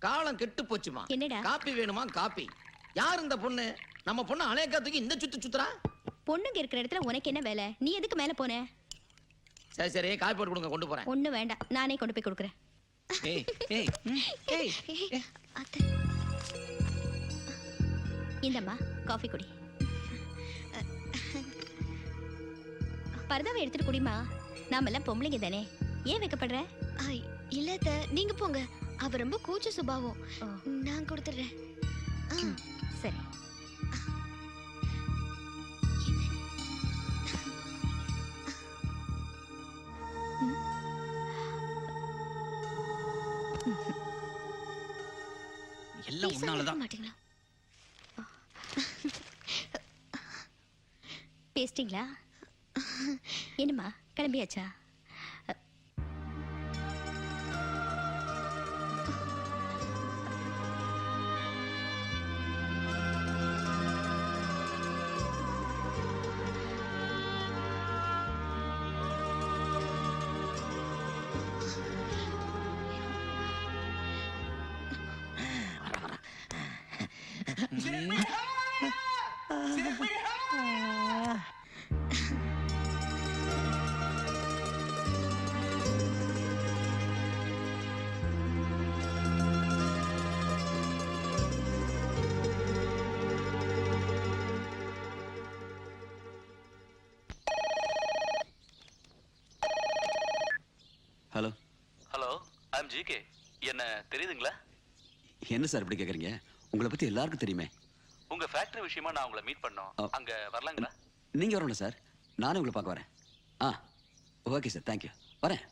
காலம் கெட்டு போச்சுமா. என்னடா காப்பி வேணுமா? காப்பி. யார் இந்த பொண்ணு? நம்ம பொண்ணு அலையக்காத்துக்கு இந்த சுத்துறா. பொண்ணுங்க இருக்கிற இடத்துல உனக்கு என்ன வேலை? நீ எதுக்கு மேல போன? சரி சரி, காப்பி போட்டு கொடுங்க, கொண்டு போறேன். ஒண்ணு வேண்டாம், நானே கொண்டு போய் கொடுக்குறேன். ஏய் ஏய் ஏய், இந்தம்மா காஃபி குடி. பரதாவை எடுத்துட்டு குடிமா. நாம எல்லாம் பொம்பளைங்க தானே, ஏன் வைக்கப்படுற? இல்ல நீங்க போங்க, அவ ரொம்ப கூச்ச சுபாவம். நான் கொடுத்துறேன். சரி. எல்லாம் உன்னாலதான். பேசிட்டீங்களா? என்னம்மா கிளம்பியாச்சா? ஹலோ ஹலோ, ஐ அம் ஜிகே. என்ன தெரியுதுங்களா? என்ன சார் இப்படி கேக்குறீங்க? உங்களை பத்தி எல்லாருக்கும் தெரியுமே. உங்க ஃபேக்டரி விஷயமா நான் உங்களை மீட் பண்ணோம். அங்க வரலாங்களா? நீங்க வரணும் சார், நானே உங்களை பார்க்க வரேன். ஓகே சார், தேங்க்யூ, வரேன்.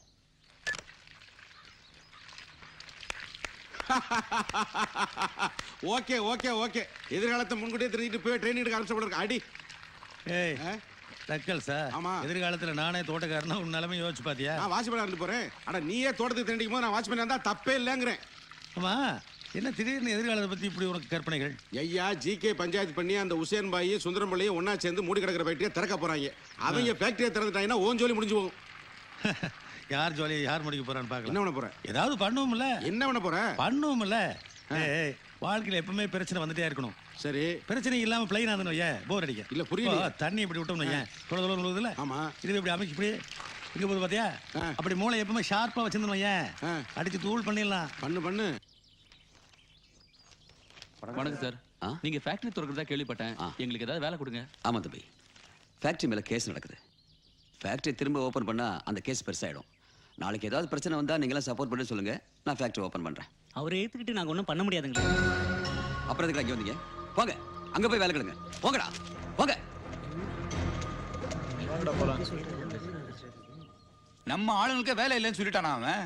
Okay okay okay. எதிர்காலத்தை முன்கூட்டியே தெரிஞ்சுட்டு போய் ட்ரெயின் எடுக்க ஆரம்பிச்சு அடி. ஏய் டக்கல் சார். ஆமா, எதிர்காலத்துல நானே தோட்டக்காரனா உன் நிலைமை யோசிச்சு பாத்தியா? நான் வாட்ச்மேனா இருந்து போறேன். ஆனா நீயே தோட்டத்துக்கு தெரிஞ்சுக்கும் போது நான் வாட்ச்மேனா இருந்தா தப்பே இல்லைங்கிறேன். ஆமா, என்ன திடீர்னு எதிர்காலத்தை பத்தி இப்படி உனக்கு கற்பனைகள்? ஐயா, ஜிகே பஞ்சாயத்து பண்ணி அந்த உசேன் பாயும் சுந்தரம் பிள்ளையும் ஒன்னா சேர்ந்து மூடி கிடக்கிற ஃபேக்டரியை திறக்க போறாங்க. அவங்க ஃபேக்டரியை திறந்துட்டாங்கன்னா ஓன் ஜோலி முடிஞ்சு போகும். யார் ஜோலியை யார் முடிக்க போறான்னு பார்க்கலாம். என்ன பண்ண போற? ஏதாவது பண்ணுவோம்ல. என்ன பண்ண போற? பண்ணுவோம்ல. ஏய், வாழ்க்கையில எப்பவுமே பிரச்சனை வந்துட்டே இருக்கணும். சரி, பிரச்சனை இல்லாம பிளைன் ஆனது வையே, போர் அடிக்க. இல்ல புரியல. தண்ணி இப்படி விட்டோம்னு வையே, தொலை தொலை விழுதுல. ஆமா, இது இப்படி அமைச்சு இப்படி இங்க போது பாத்தியா? அப்படி மூளை எப்பவுமே ஷார்ப்பா வச்சிருந்தோம் வையே, அடிச்சு தூள் பண்ணிடலாம். பண்ணு பண்ணு. வணக்கம் சார். நீங்க ஃபேக்டரி திறக்கிறதா கேள்விப்பட்டேன். எங்களுக்கு ஏதாவது வேலை கொடுங்க. ஆமா தம்பி, ஃபேக்டரி மேல கேஸ் நடக்குது. ஃபேக்டரி திரும்ப ஓபன் பண்ணா அந்த கேஸ் பெருசாயிடும். நாளைக்கு ஏதாவது பிரச்சனை வந்தா நீங்களாம் சப்போர்ட் பண்ணி சொல்லுங்க, நான் ஃபேக்டரி ஓபன் பண்றேன். அவரை ஏத்துக்கிட்டு நாங்க ஒன்றும் பண்ண முடியாதுங்களா? அப்புறம் எதுக்கு அங்கே வந்தீங்க? போங்க, அங்க போய் வேலை கிடுங்க. போங்கடா, போங்க. நம்ம ஆளுங்களுக்கு வேலை இல்லைன்னு சொல்லிட்டானா அவன்?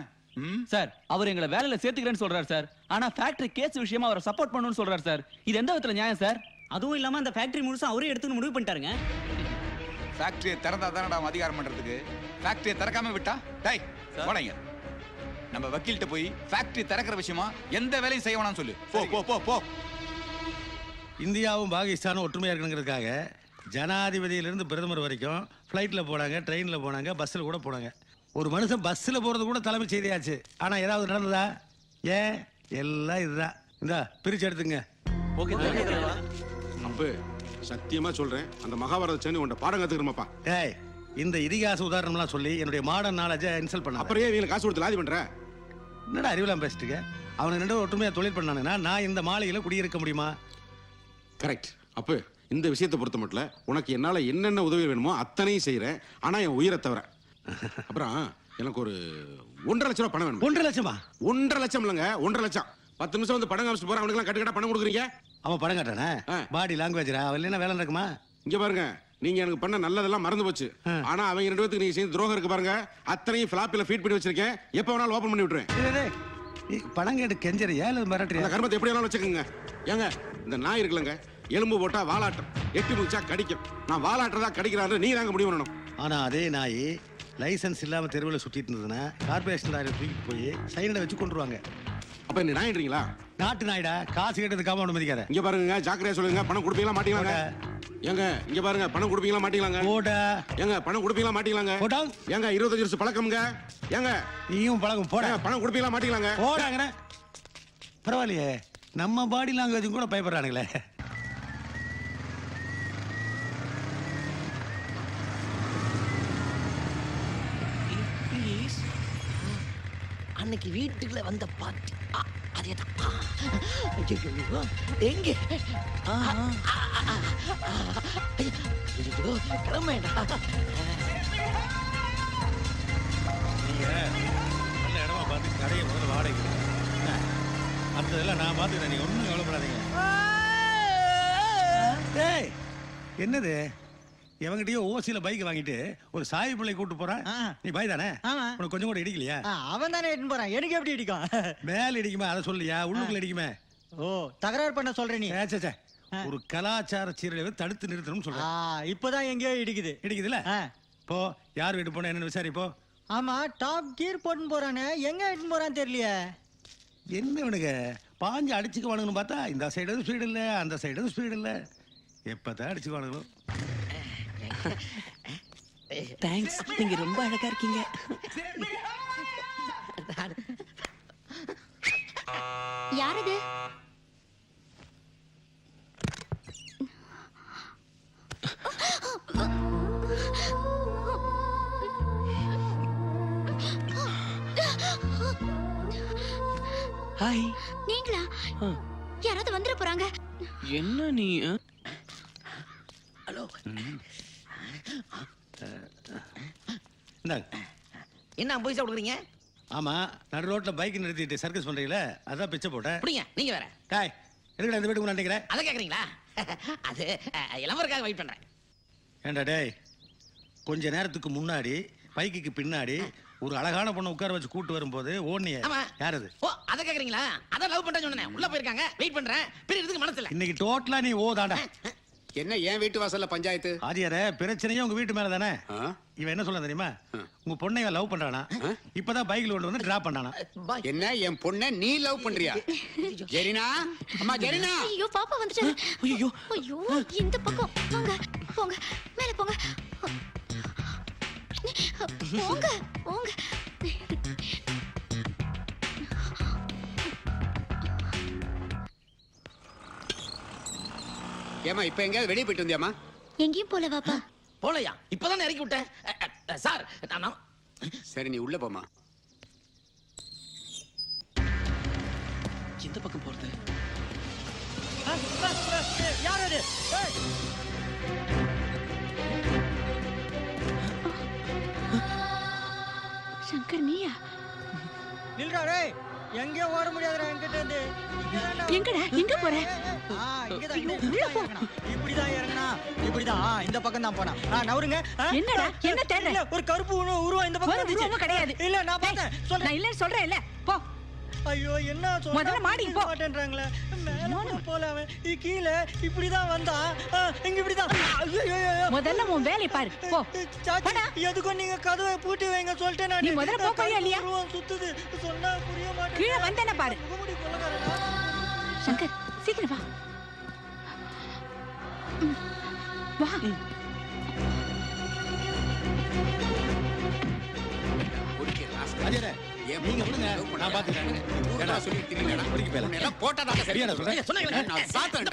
சார், அவர் எங்களை வேலையில சேர்த்துக்கிறேன்னு சொல்றாரு சார். ஆனா ஃபேக்டரி கேஸ் விஷயமா அவரை சப்போர்ட் பண்ணணும்னு சொல்றாரு சார். இது எந்த விதத்துல நியாயம் சார்? அதுவும் இல்லாம அந்த ஃபேக்டரி முழுசா அவரே எடுத்துன்னு முடிவு பண்ணிட்டாருங்க. ஃபேக்டரியை திறந்தா தானடா அதிகாரம் பண்றதுக்கு. ஃபேக்டரியை திறக்காம விட்டா டேய் போனீங்க. நம்ம வக்கீல்கிட்ட போய் ஃபேக்டரி திறக்கிற விஷயமா எந்த வேலையும் செய்ய வேணாம்னு சொல்லு. போ போ போ போ. இந்தியாவும் பாகிஸ்தானும் ஒற்றுமையா இருக்கணுங்கிறதுக்காக ஜனாதிபதியிலிருந்து பிரதமர் வரைக்கும் ஃப்ளைட்டில் போனாங்க, ட்ரெயினில் போனாங்க, பஸ்ஸில் கூட போனாங்க. ஒரு மனுஷன் பஸ்ஸில் போகிறது கூட தலைமை செய்தியாச்சு. ஆனால் ஏதாவது நடந்ததா? ஏன்? எல்லாம் இதுதான். இந்தா பிரித்து எடுத்துங்க. ஓகே அப்பு, சத்தியமா சொல்றேன், அந்த மகாபாரத சேனி உன்ட பாடம் கத்துக்கிறமாப்பா. ஏய், இந்த இதிகாச உதாரணம்லாம் சொல்லி என்னுடைய மாடர்ன் நாலேஜை இன்சல்ட் பண்ண. அப்புறம் ஏன் காசு கொடுத்து லாதி பண்ற? என்னடா அறிவிலாம் பேசிட்டு அவனுக்கு ரெண்டு ஒற்றுமையாக தொழில் பண்ணானுங்கன்னா நான் இந்த மாளிகையில் குடியிருக்க முடியுமா? கரெக்ட். அப்போ இந்த விஷயத்தை பொறுத்த மட்டும் உனக்கு என்னால என்னென்ன உதவி வேணுமோ அத்தனையும் செய்யறேன். ஆனா என் உயிரை தவிர. அப்புறம் எனக்கு ஒரு 1.5 லட்சம் ரூபாய் பணம் வேணும். 1.5 லட்சமா? 1.5 லட்சம் இல்லைங்க, 1.5 லட்சம். 10 நிமிஷம் வந்து படம் காமிச்சு போற அவனுக்கு கட்டுக்கட்டா பணம் கொடுக்குறீங்க. அவன் படம் கட்டானே பாடி லாங்குவேஜ்ரா. அவன் என்ன வேலை நடக்குமா? இங்க பாருங்க, நீங்க எனக்கு பண்ண நல்லதெல்லாம் மறந்து போச்சு. ஆனா அவங்க 2 பேருக்கு நீங்க செய்த துரோகம் இருக்கு பாருங்க, அத்தனையும் ஃபிளாப்பில ஃபீட் பண்ணி வச்சிருக்கேன். எப்ப வேணாலும் ஓபன் பண்ணி விட்டுறேன். பணம் கேட்டு கெஞ்சறியா இல்ல மிரட்டுறியா? கர்மத்தை எப்படி வேணாலும் வச்சுக்கோங்க. ஏங்க, இந்த நாய் இருக்குல்லங்க, எலும்பு போட்டா வாலாட்டம், எட்டி முடிச்சா கடிக்கும். நான் வாலாட்டுறதா கடிக்கிறாரு, நீ தாங்க முடிவு பண்ணணும். ஆனா அதே நாய் லைசன்ஸ் இல்லாம தெருவில் சுத்திட்டு இருந்ததுன்னா கார்பரேஷன் லாரியில் தூக்கிட்டு போய் சைனடை வச்சு கொண்டுருவாங்க. அப்ப இந்த நாயின்றீங்களா? நாட்டு நாயிடா, காசு கேட்டதுக்காம ஒன்று மதிக்காத. இங்க பாருங்க, ஜாக்கிரதையா சொல்லுங்க. பணம் கொடுப்பீங்களா மாட்டீங்களாங்க? ஏங்க இங்க பாருங்க, பணம் கொடுப்பீங்களா மாட்டீங்களாங்க? போடா. ஏங்க பணம் கொடுப்பீங்களா மாட்டீங்களாங்க? போடா. ஏங்க 25 வருஷம் பழக்கம்ங்க. ஏங்க நீயும் பழக்கம். போடா. பணம் கொடுப்பீங்களா மாட்டீங்களாங்க? போடாங்கற. பரவாயில்லையே, நம்ம பாடி லாங்குவேஜும் கூட பயப்படுறானுங்களே. அன்னைக்கு வீட்டுக்குள்ள வந்த பாட்டி அதேதான். எங்க கிளம்பேண்டா. நீங்க நல்ல இடமா பார்த்து கடையை முதல்ல வாடகை மற்றதெல்லாம் நான் பார்த்துக்கிறேன், நீங்க ஒன்றும் கவலைப்படாதீங்க. டேய், என்னது எவங்கிட்டயோ ஓசியில பைக் வாங்கிட்டு ஒரு சாய் பிள்ளை கூட்டு போறான். நீ பாய் தானே? உனக்கு கொஞ்சம் கூட இடிக்கலையா? அவன் தானே எடுத்து போறான், எனக்கு எப்படி இடிக்கும்? மேல இடிக்குமா அதை சொல்லியா, உள்ளுக்குள்ள இடிக்குமே? ஓ, தகராறு பண்ண சொல்ற நீ? ஒரு கலாச்சார சீரழிவை தடுத்து நிறுத்தணும்னு சொல்றேன். இப்பதான் எங்கேயோ இடிக்குதுல. போ, யார் வீட்டு போன என்னன்னு விசாரிப்போ. ஆமா, டாப் கீர் போட்டுன்னு போறானே, எங்க எடுத்துன்னு போறான்னு தெரியலையே. என்ன இவனுங்க பாஞ்சு அடிச்சுக்குவானுங்கன்னு பார்த்தா இந்த சைடு ஸ்பீடு இல்லை, அந்த சைடு ஸ்பீடு இல்லை. எப்பதான் அடிச்சுக்குவானுங்களோ. தேங்க்ஸ், நீங்க ரொம்ப அழகா இருக்கீங்க. யாரது? ஹாய். நீங்களா? யாராவது வந்துட போறாங்க. என்ன நீ? ஹலோ. என்ன போய் சாப்பிடுறீங்க? ஆமா, நடு ரோட்ல பைக் நிறுத்திட்டு சர்க்கஸ் பண்றீங்களே, அதான் பிச்சை போட்டேன். அப்படிங்க, நீங்க வேற. டாய், எதுக்குடா இந்த வீட்டுக்கு நினைக்கிறேன்? அதை கேக்குறீங்களா? அது இளவரக்காக வெயிட் பண்றேன். ஏண்டா டேய், கொஞ்ச நேரத்துக்கு முன்னாடி பைக்குக்கு பின்னாடி ஒரு அழகான பொண்ணை உட்கார வச்சு கூட்டு வரும்போது ஓடுனியே, யார் அது? ஓ, அதை கேக்குறீங்களா? அதான் லவ் பண்றேன்னு சொன்னேன். உள்ள போயிருக்காங்க, வெயிட் பண்றேன். பிரியறதுக்கு மனசு இல்ல. இன்னைக்கு டோட்டலா நீ ஓதாடா. என்ன ஏன் வீட்டு வாசல்ல பஞ்சாயத்து? ஆதியாரே, பிரச்சனையே உங்க வீட்டு மேல தானே. இவன் என்ன சொல்ல தெரியுமா, உங்க பொண்ணை இவன் லவ் பண்றானா, இப்பதான் பைக்ல கொண்டு வந்து டிராப் பண்ணானா. என்ன என் பொண்ணை நீ லவ் பண்றியா? ஜெரினா, அம்மா ஜெரினா. ஐயோ, பாப்பா வந்துட்டாரு. ஐயோ ஐயோ, இந்த பக்கம் வாங்க, போங்க மேல போங்க, போங்க போங்க. ஏமா இப்ப எங்கயாவது வெளியே போயிட்டு வந்தியாமா? எங்கேயும் போல வாப்பா. போலையா? இப்பதான் இறக்கி விட்டேன் சார். சரி, நீ உள்ள போமா. இந்த பக்கம் போறது யார் அது? சங்கர், நீயா? நில்றா டேய், எங்கேயும் ஓட முடியாதுடா என்கிட்ட இருந்து. எங்கடா, எங்க போற? இப்படிதான் இறங்கினா, இப்படிதான் இந்த பக்கம் தான் போனா. நவருங்க. என்னடா, என்ன தேடுற? ஒரு கருப்பு உருவம் இந்த பக்கம் வந்துச்சு. கிடையாது. இல்ல, நான் பார்த்தேன். சொல்ல நான் இல்லன்னு சொல்றேன் இல்ல. போ. ஐயோ, என்ன சொல்ற? முதல்ல மாடி போ. மாட்டேன்றாங்களே. மேல போல அவன் கீழே இப்படிதான் வந்தா, இங்க இப்படிதான். முதல்ல உன் வேலைய பாரு. போ. சாச்சி, எதுக்கும் நீங்க கதவை பூட்டி வைங்க சொல்லிட்டேன் நான். நீ முதல்ல போ, போறியா இல்லையா? சுத்துது, சொன்னா புரிய மாட்டேன். கீழே வந்தேன பாரு. சங்கர், சீக்கிரம் வா. வா. நீங்க விடுங்க, நான் பாத்துக்கிறேன். ஊர்ல சொல்லிட்டு இருக்கீங்கடா. உன்னை எல்லாம் போட்டாதான் சரியா சொல்றேன். சொன்னாங்களே, நான் பார்த்தேன்.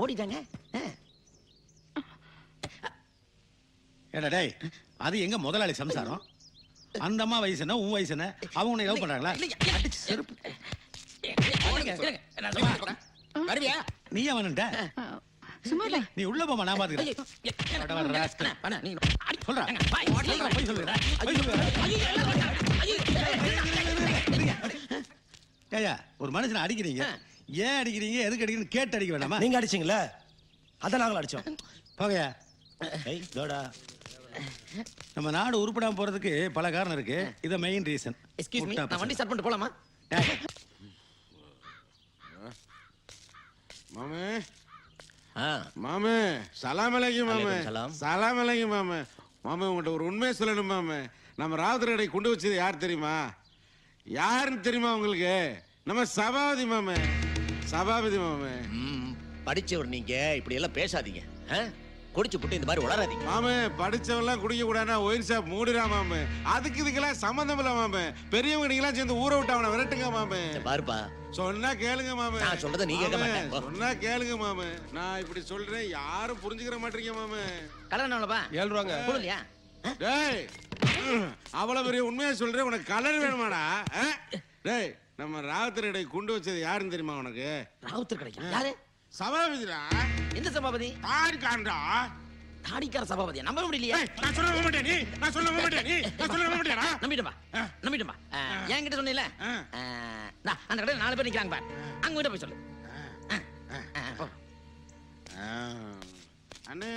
ஓடிட்டாங்க. ஏடா டேய், அது எங்க முதலாளி சம்சாரம்? அந்த அம்மா வயசு என்ன, உன் வயசு என்ன? அவங்க உன்னை லவ் பண்றாங்களா? வருவியா? நீ அவன்ட்ட சும்மா நீ உள்ள போமா, நான் பாத்துக்கிறேன். ஏயா, ஒரு மனுஷனை அடிக்கிறீங்க, ஏன் அடிக்கிறீங்க, எதுக்கு அடிக்கிறீங்கன்னு கேட்டு அடிக்க வேண்டாமா? நீங்க அடிச்சீங்களா? அதான் நாங்களும் அடிச்சோம். போகையா. தோடா, நம்ம நாடு உருப்படாம போறதுக்கு பல காரணம் இருக்கு. இத மெயின் ரீசன். எக்ஸ்கியூஸ் மீ, நான் வண்டி ஸ்டார்ட் பண்ணிட்டு போலாமா? மாமே, மாமே, சலாம் அலைக்கும் மாமே. சலாம் அலைக்கும் மாமே. மாமே, உங்கள்கிட்ட ஒரு உண்மையை சொல்லணும் மாமே. நம்ம ராவுத்தர் கடை கொண்டு வச்சது யார் தெரியுமா? யாருன்னு தெரியுமா உங்களுக்கு? நம்ம சபாபதி மாமே. சபாபதி மாமே. படிச்சவர் நீங்க இப்படி எல்லாம் பேசாதீங்க. குடிச்சு புட்டு இந்த மாதிரி உளறாதீங்க மாமே. படிச்சவெல்லாம் குடிக்க கூடாதுன்னா ஒயின் ஷாப் மூடுறா மாமே. அதுக்கு இதுக்கெல்லாம் சம்மந்தம் இல்ல மாமே. பெரியவங்க நீங்களாம் சேர்ந்து ஊரை விட்டு அவனை விரட்டுங்க மாமே. பாருப்பா சொன்னா கேளுங்க மாமே. நான் சொல்றத நீ கேட்க மாமே, மாட்டே. சொன்னா கேளுங்க மாமே. நான் இப்படி சொல்றேன், யாரும் புரிஞ்சுக்கிற மாட்டீங்க மாமே. கலர் எவ்வளோப்பா? 7 ரூபாங்க. கொடுலையா? டேய், அவ்வளவு பெரிய உண்மையா சொல்றேன், உனக்கு கலர் வேணுமாடா? டேய், நம்ம ராவுத்தரடை குண்டு வச்சது யாருன்னு தெரியுமா உனக்கு? ராவுத்தர் கிடைக்கும். யாரு? சபாபதிடா. எந்த சபாபதி? தாடிக்காரன்டா. தாடிக்கார சபாபதியா? நம்ப முடியலையே. நான் சொல்ல மாட்டேன் நீ. நான் சொல்ல மாட்டேன் நீ. நான் சொல்ல மாட்டேடா. நம்பிட்டேன்பா. என்கிட்ட சொன்னீல, அந்த கடையில் 4 பேர் நிக்கிறாங்க பாரு. அங்க போய் சொல்லு. அண்ணே